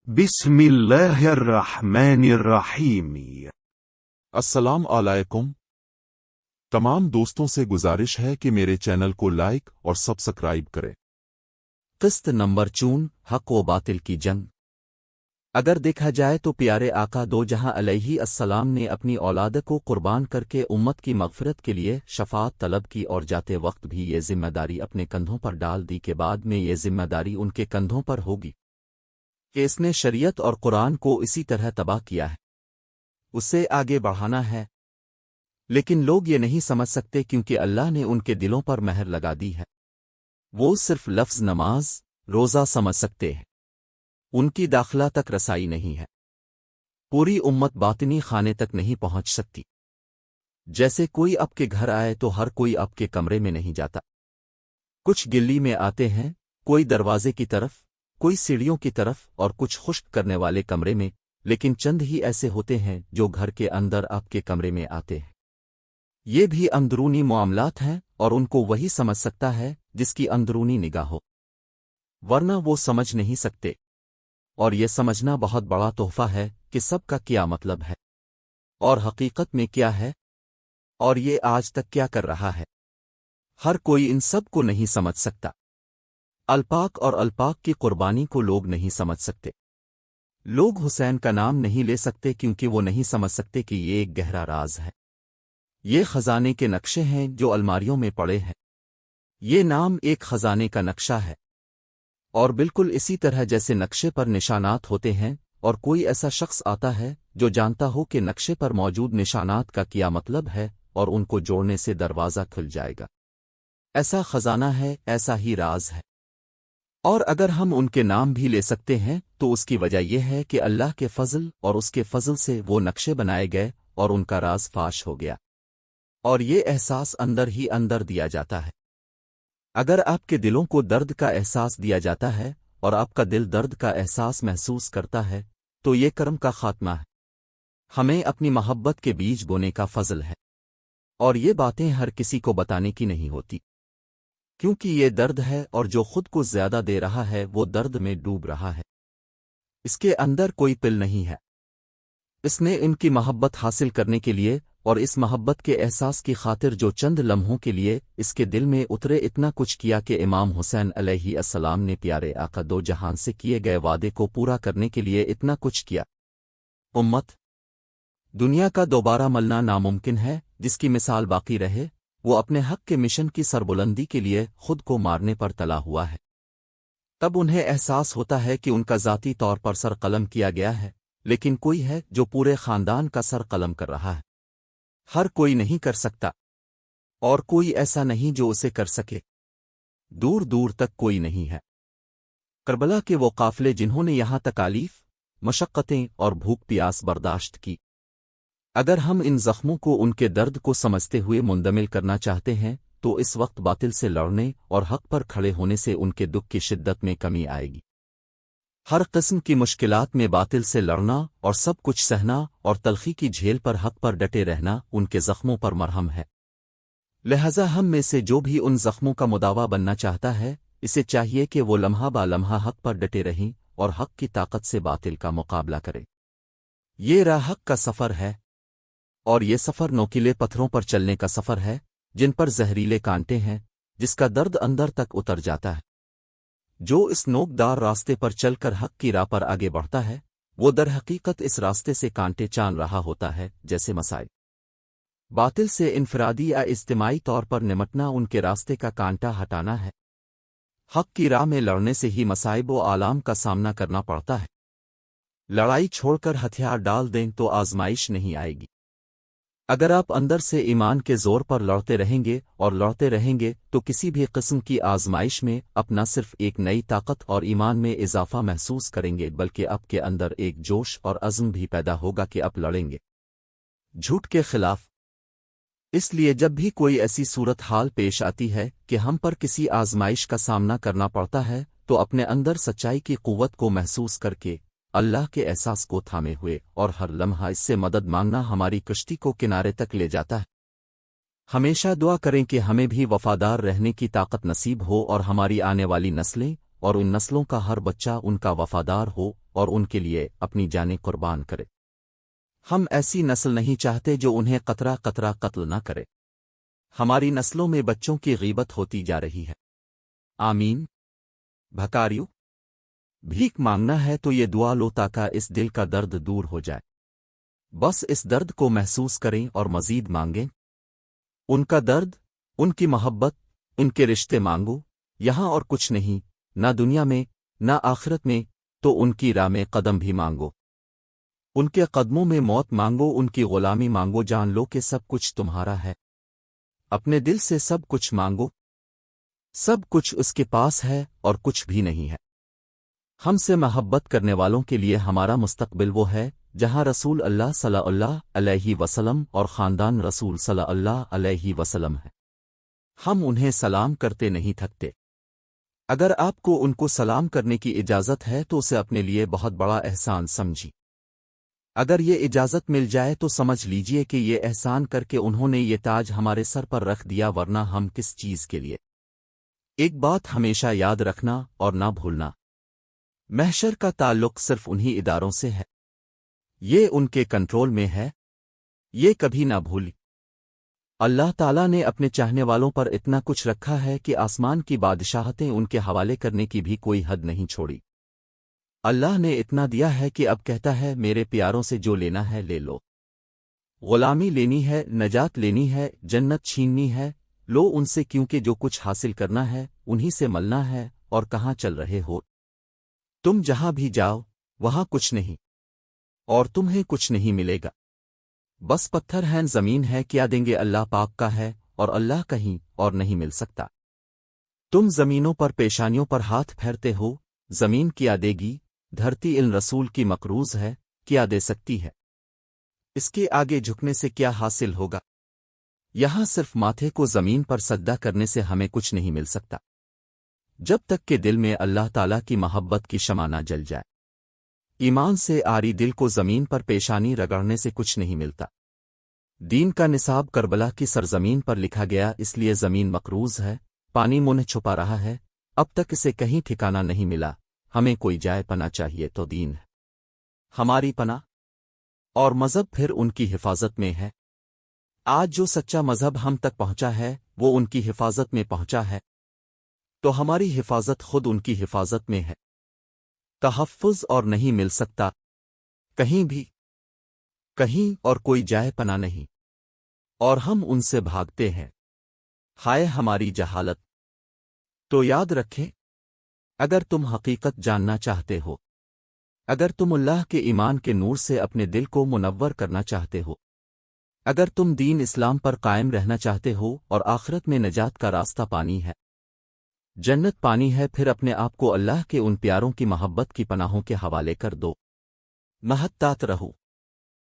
بسم الله الرحمن الرحیم۔ السلام علیکم۔ تمام دوستوں سے گزارش ہے کہ میرے چینل کو لائک اور سبسکرائب کریں۔ قسط نمبر 54 حق و باطل کی جنگ۔ اگر دیکھا جائے تو پیارے آقا دو جہاں علیہ السلام نے اپنی اولاد کو قربان کر کے امت کی مغفرت کے لیے شفاعت طلب کی اور جاتے وقت بھی یہ ذمہ داری اپنے کندھوں پر ڈال دی کہ بعد میں یہ ذمہ داری ان کے کندھوں پر ہوگی کہ اس نے شریعت اور قرآن کو اسی طرح تباہ کیا ہے، اسے آگے بڑھانا ہے۔ لیکن لوگ یہ نہیں سمجھ سکتے کیونکہ اللہ نے ان کے دلوں پر مہر لگا دی ہے۔ وہ صرف لفظ نماز روزہ سمجھ سکتے ہیں، ان کی داخلہ تک رسائی نہیں ہے۔ پوری امت باطنی خانے تک نہیں پہنچ سکتی۔ جیسے کوئی آپ کے گھر آئے تو ہر کوئی آپ کے کمرے میں نہیں جاتا، کچھ گلی میں آتے ہیں، کوئی دروازے کی طرف، کوئی سیڑھیوں کی طرف اور کچھ خشک کرنے والے کمرے میں، لیکن چند ہی ایسے ہوتے ہیں جو گھر کے اندر آپ کے کمرے میں آتے ہیں۔ یہ بھی اندرونی معاملات ہیں اور ان کو وہی سمجھ سکتا ہے جس کی اندرونی نگاہ ہو، ورنہ وہ سمجھ نہیں سکتے۔ اور یہ سمجھنا بہت بڑا تحفہ ہے کہ سب کا کیا مطلب ہے اور حقیقت میں کیا ہے، اور یہ آج تک کیا کر رہا ہے۔ ہر کوئی ان سب کو نہیں سمجھ سکتا۔ الپاک اور الپاک کی قربانی کو لوگ نہیں سمجھ سکتے۔ لوگ حسین کا نام نہیں لے سکتے کیونکہ وہ نہیں سمجھ سکتے کہ یہ ایک گہرا راز ہے۔ یہ خزانے کے نقشے ہیں جو الماریوں میں پڑے ہیں۔ یہ نام ایک خزانے کا نقشہ ہے، اور بالکل اسی طرح جیسے نقشے پر نشانات ہوتے ہیں اور کوئی ایسا شخص آتا ہے جو جانتا ہو کہ نقشے پر موجود نشانات کا کیا مطلب ہے اور ان کو جوڑنے سے دروازہ کھل جائے گا۔ ایسا خزانہ ہے، ایسا ہی راز ہے۔ اور اگر ہم ان کے نام بھی لے سکتے ہیں تو اس کی وجہ یہ ہے کہ اللہ کے فضل اور اس کے فضل سے وہ نقشے بنائے گئے اور ان کا راز فاش ہو گیا، اور یہ احساس اندر ہی اندر دیا جاتا ہے۔ اگر آپ کے دلوں کو درد کا احساس دیا جاتا ہے اور آپ کا دل درد کا احساس محسوس کرتا ہے تو یہ کرم کا خاتمہ ہے۔ ہمیں اپنی محبت کے بیج بونے کا فضل ہے، اور یہ باتیں ہر کسی کو بتانے کی نہیں ہوتی، کیونکہ یہ درد ہے اور جو خود کو زیادہ دے رہا ہے وہ درد میں ڈوب رہا ہے۔ اس کے اندر کوئی پل نہیں ہے۔ اس نے ان کی محبت حاصل کرنے کے لیے اور اس محبت کے احساس کی خاطر جو چند لمحوں کے لیے اس کے دل میں اترے اتنا کچھ کیا کہ امام حسین علیہ السلام نے پیارے آقا دو جہان سے کیے گئے وعدے کو پورا کرنے کے لیے اتنا کچھ کیا۔ امت دنیا کا دوبارہ ملنا ناممکن ہے، جس کی مثال باقی رہے وہ اپنے حق کے مشن کی سربلندی کے لیے خود کو مارنے پر تلا ہوا ہے۔ تب انہیں احساس ہوتا ہے کہ ان کا ذاتی طور پر سر قلم کیا گیا ہے، لیکن کوئی ہے جو پورے خاندان کا سر قلم کر رہا ہے۔ ہر کوئی نہیں کر سکتا، اور کوئی ایسا نہیں جو اسے کر سکے۔ دور دور تک کوئی نہیں ہے۔ کربلا کے وہ قافلے جنہوں نے یہاں تکالیف، مشقتیں اور بھوک پیاس برداشت کی، اگر ہم ان زخموں کو ان کے درد کو سمجھتے ہوئے مندمل کرنا چاہتے ہیں تو اس وقت باطل سے لڑنے اور حق پر کھڑے ہونے سے ان کے دکھ کی شدت میں کمی آئے گی۔ ہر قسم کی مشکلات میں باطل سے لڑنا اور سب کچھ سہنا اور تلخی کی جھیل پر حق پر ڈٹے رہنا ان کے زخموں پر مرہم ہے۔ لہذا ہم میں سے جو بھی ان زخموں کا مداوا بننا چاہتا ہے اسے چاہیے کہ وہ لمحہ با لمحہ حق پر ڈٹے رہیں اور حق کی طاقت سے باطل کا مقابلہ کرے۔ یہ راہ حق کا سفر ہے، اور یہ سفر نوکیلے پتھروں پر چلنے کا سفر ہے جن پر زہریلے کانٹے ہیں، جس کا درد اندر تک اتر جاتا ہے۔ جو اس نوکدار راستے پر چل کر حق کی راہ پر آگے بڑھتا ہے وہ در حقیقت اس راستے سے کانٹے چان رہا ہوتا ہے، جیسے مسائل باطل سے انفرادی یا اجتماعی طور پر نمٹنا ان کے راستے کا کانٹا ہٹانا ہے۔ حق کی راہ میں لڑنے سے ہی مصائب و آلام کا سامنا کرنا پڑتا ہے۔ لڑائی چھوڑ کر ہتھیار ڈال دیں تو آزمائش نہیں آئے گی۔ اگر آپ اندر سے ایمان کے زور پر لڑتے رہیں گے اور لڑتے رہیں گے تو کسی بھی قسم کی آزمائش میں آپ نہ صرف ایک نئی طاقت اور ایمان میں اضافہ محسوس کریں گے بلکہ آپ کے اندر ایک جوش اور عزم بھی پیدا ہوگا کہ آپ لڑیں گے جھوٹ کے خلاف۔ اس لیے جب بھی کوئی ایسی صورتحال پیش آتی ہے کہ ہم پر کسی آزمائش کا سامنا کرنا پڑتا ہے تو اپنے اندر سچائی کی قوت کو محسوس کر کے اللہ کے احساس کو تھامے ہوئے اور ہر لمحہ اس سے مدد مانگنا ہماری کشتی کو کنارے تک لے جاتا ہے۔ ہمیشہ دعا کریں کہ ہمیں بھی وفادار رہنے کی طاقت نصیب ہو اور ہماری آنے والی نسلیں اور ان نسلوں کا ہر بچہ ان کا وفادار ہو اور ان کے لیے اپنی جانیں قربان کرے۔ ہم ایسی نسل نہیں چاہتے جو انہیں قطرہ قطرہ قتل نہ کرے۔ ہماری نسلوں میں بچوں کی غیبت ہوتی جا رہی ہے۔ آمین۔ بھکاریوں، بھیک مانگنا ہے تو یہ دعا لو تاکہ اس دل کا درد دور ہو جائے۔ بس اس درد کو محسوس کریں اور مزید مانگیں۔ ان کا درد، ان کی محبت، ان کے رشتے مانگو، یہاں اور کچھ نہیں، نہ دنیا میں نہ آخرت میں، تو ان کی راہ میں قدم بھی مانگو۔ ان کے قدموں میں موت مانگو، ان کی غلامی مانگو، جان لو کہ سب کچھ تمہارا ہے۔ اپنے دل سے سب کچھ مانگو، سب کچھ اس کے پاس ہے اور کچھ بھی نہیں ہے۔ ہم سے محبت کرنے والوں کے لیے ہمارا مستقبل وہ ہے جہاں رسول اللہ صلی اللہ علیہ وسلم اور خاندان رسول صلی اللہ علیہ وسلم ہے۔ ہم انہیں سلام کرتے نہیں تھکتے۔ اگر آپ کو ان کو سلام کرنے کی اجازت ہے تو اسے اپنے لیے بہت بڑا احسان سمجھی۔ اگر یہ اجازت مل جائے تو سمجھ لیجئے کہ یہ احسان کر کے انہوں نے یہ تاج ہمارے سر پر رکھ دیا، ورنہ ہم کس چیز کے لیے۔ ایک بات ہمیشہ یاد رکھنا اور نہ بھولنا، محشر کا تعلق صرف انہی اداروں سے ہے، یہ ان کے کنٹرول میں ہے، یہ کبھی نہ بھولی۔ اللہ تعالیٰ نے اپنے چاہنے والوں پر اتنا کچھ رکھا ہے کہ آسمان کی بادشاہتیں ان کے حوالے کرنے کی بھی کوئی حد نہیں چھوڑی۔ اللہ نے اتنا دیا ہے کہ اب کہتا ہے میرے پیاروں سے جو لینا ہے لے لو۔ غلامی لینی ہے، نجات لینی ہے، جنت چھیننی ہے، لو ان سے، کیونکہ جو کچھ حاصل کرنا ہے انہی سے ملنا ہے۔ اور کہاں چل رہے ہو تم؟ جہاں بھی جاؤ وہاں کچھ نہیں، اور تمہیں کچھ نہیں ملے گا، بس پتھر ہیں، زمین ہے، کیا دیں گے؟ اللہ پاک کا ہے، اور اللہ کہیں اور نہیں مل سکتا۔ تم زمینوں پر پیشانیوں پر ہاتھ پھیرتے ہو، زمین کیا دے گی؟ دھرتی ان رسول کی مقروض ہے، کیا دے سکتی ہے؟ اس کے آگے جھکنے سے کیا حاصل ہوگا؟ یہاں صرف ماتھے کو زمین پر سجدہ کرنے سے ہمیں کچھ نہیں مل سکتا، جب تک کہ دل میں اللہ تعالیٰ کی محبت کی شمع نہ جل جائے۔ ایمان سے آری دل کو زمین پر پیشانی رگڑنے سے کچھ نہیں ملتا۔ دین کا نصاب کربلا کی سرزمین پر لکھا گیا، اس لیے زمین مقروض ہے، پانی منہ چھپا رہا ہے، اب تک اسے کہیں ٹھکانہ نہیں ملا۔ ہمیں کوئی جائے پناہ چاہیے تو دین ہے ہماری پناہ، اور مذہب پھر ان کی حفاظت میں ہے۔ آج جو سچا مذہب ہم تک پہنچا ہے وہ ان کی حفاظت میں پہنچا ہے، تو ہماری حفاظت خود ان کی حفاظت میں ہے۔ تحفظ اور نہیں مل سکتا کہیں بھی، کہیں اور کوئی جائے پناہ نہیں، اور ہم ان سے بھاگتے ہیں۔ ہائے ہماری جہالت! تو یاد رکھیں، اگر تم حقیقت جاننا چاہتے ہو، اگر تم اللہ کے ایمان کے نور سے اپنے دل کو منور کرنا چاہتے ہو، اگر تم دین اسلام پر قائم رہنا چاہتے ہو اور آخرت میں نجات کا راستہ پانی ہے، جنت پانی ہے، پھر اپنے آپ کو اللہ کے ان پیاروں کی محبت کی پناہوں کے حوالے کر دو۔ محتاط رہو۔